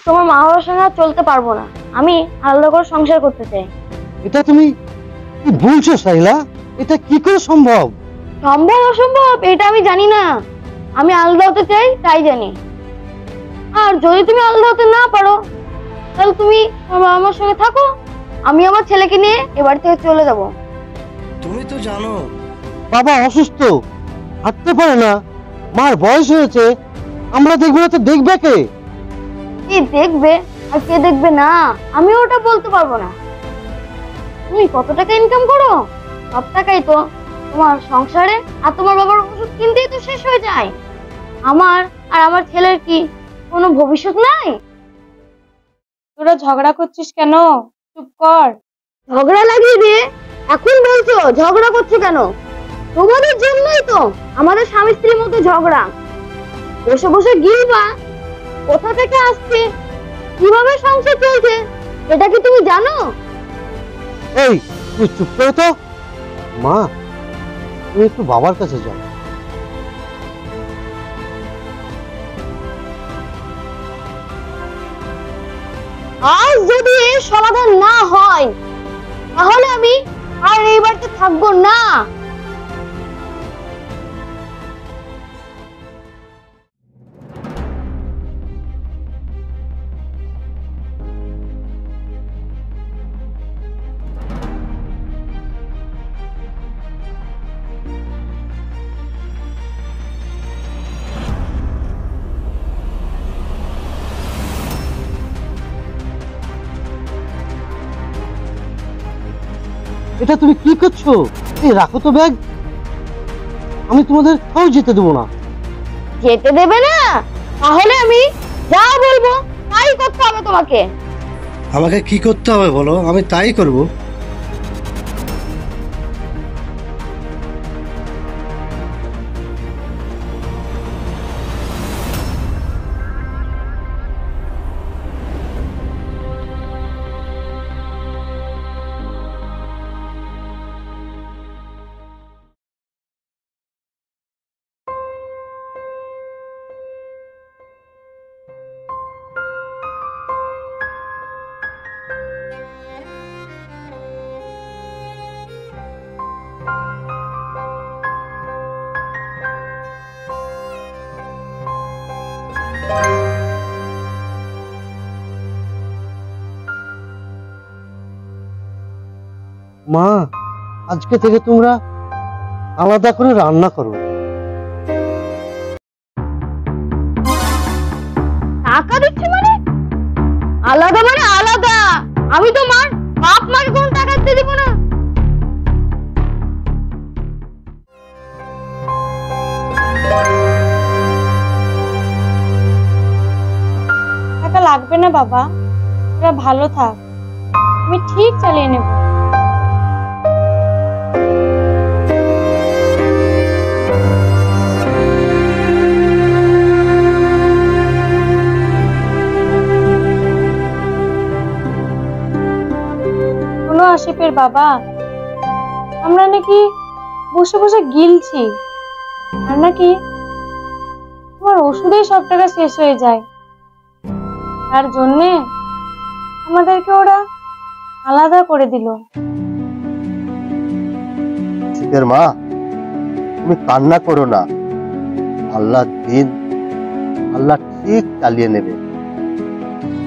তোমার মা বাবার সঙ্গে চলতে পারবো না, আমি আলাদা করে সংসার করতে চাই। এটা তুমি কি বলছো সাইলা? এটা কি করে সম্ভব? সম্ভব অসম্ভব এটা আমি জানি না, আমি আলাদা হতে চাই তাই জানি। আর যদি তুমি আলাদা হতে না পারো তাহলে তুমি তোমার বাবা মার সঙ্গে থাকো, আমি আমার ছেলেকে নিয়ে এবার থেকে চলে যাব। তুমি তো জানো বাবা অসুস্থ, হাঁটতে পারে না, মার বয়স হয়েছে, আমরা দেখবো না তো দেখবে কে? কে দেখবে আর কে দেখবে না আমি ওটা বলতে পারবো না। তুমি কত টাকা ইনকাম করো? সব টাকাই তো তোমার সংসারে আর তোমার বাবার ওষুধ কিনতেই তো শেষ হয়ে যায়। আমার আর আমার ছেলের কি কোনো ভবিষ্যৎ নাই? তোরা ঝগড়া করছিস কেন? চুপ কর। ঝগড়া লাগিয়ে দিয়ে এখন বলছো ঝগড়া করছো কেন? তোমাদের জন্যই তো আমাদের স্বামী স্ত্রীর মধ্যে ঝগড়া। বসে বসে গিলবা কোথা থেকে আসছে, কিভাবে সংসার চলছে, এটা কি তুমি জানো? এই তুই চুপ করো তো। মা তুমি একটু বাবার কাছে যাও। আজ যদি এর সমাধান না হয় তাহলে আমি আর এই বাড়িতে থাকবো না। এটা তুমি কি করছো? এই রাখো তো ব্যাগ, আমি তোমাদের কোথাও যেতে দেবো না। যেতে দেবে না? তাহলে আমি যা বলবো তাই করতে হবে তোমাকে। আমাকে কি করতে হবে বলো, আমি তাই করব। মা আজকে থেকে তোমরা আলাদা করে রান্না করো। টাকা দিচ্ছি মানে? আলাদা মানে আলাদা। আমি তোমার বাপ মাকে কোনো টাকা দিতে দিব না। টাকা লাগবে না বাবা, তোরা ভালো থাক, আমি ঠিক চালিয়ে নেব। শোনো আসিফের বাবা, আমরা নাকি বসে বসে গিলছি আর নাকি তোমার ওষুধেই সব টাকা শেষ হয়ে যায়, তার জন্যে আমাদেরকে ওরা আলাদা করে দিল। শীতের মা তুমি কান্না করো না, আল্লাহ দিন আল্লাহ ঠিক চালিয়ে নেবে।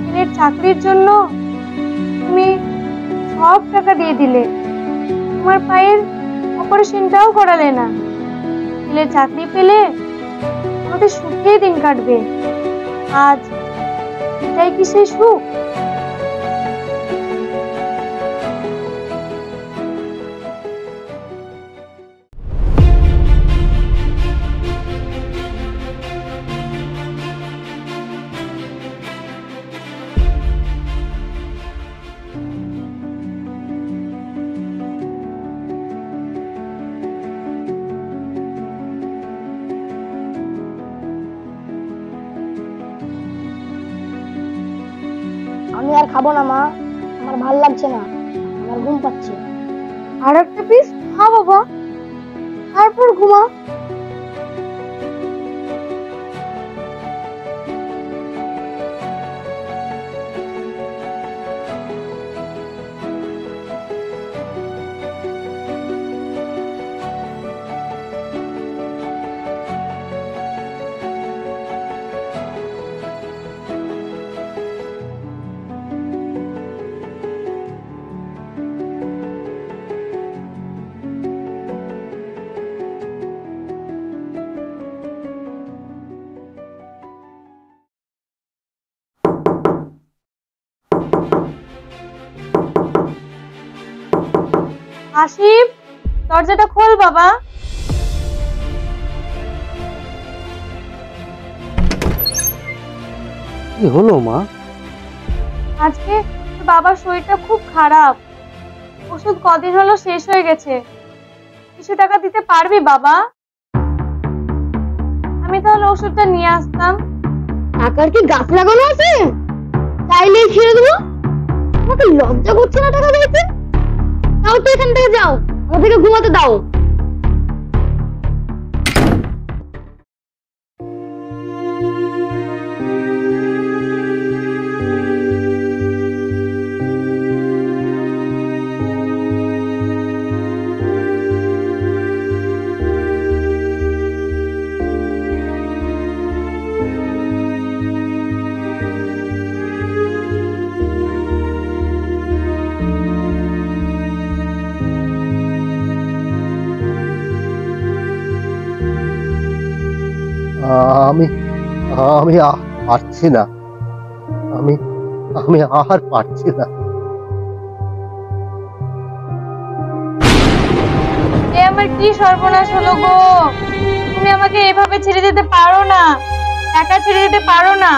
ছেলের চাকরির জন্য তুমি সব টাকা দিয়ে দিলে, তোমার পায়ের অপারেশনটাও করালে না। ছেলের চাকরি পেলে আমাদের সুখে দিন কাটবে। আজ এটাই কি সেই সুখ? আমি আর খাবো না মা, আমার ভাল লাগছে না, আমার ঘুম পাচ্ছে। আর একটা পিস খা বাবা, তারপর ঘুমা। হাসিব, দরজাটা খোল বাবা। কি হলো মা? আজকে তোর বাবার শরীরটা খুব খারাপ, ওষুধ কদিন হলো শেষ হয়ে গেছে। কিছু টাকা দিতে পারবি বাবা? আমি তাহলে ওষুধটা নিয়ে আসতাম। টাকার কি গাছ লাগানো আছে? চাইলেই ছেড়ে দেবো? আমাকে লজ্জা করছে না টাকা দিতে? তাও তো এখান থেকে যাও, আমাদেরকে ঘুমাতে দাও। আমি আমি আর পারছি না, আমি আমি আর পারছি না। এ আমার কি সর্বনাশ হলো গো! তুমি আমাকে এভাবে ছেড়ে যেতে পারো না, একা ছেড়ে যেতে পারো না।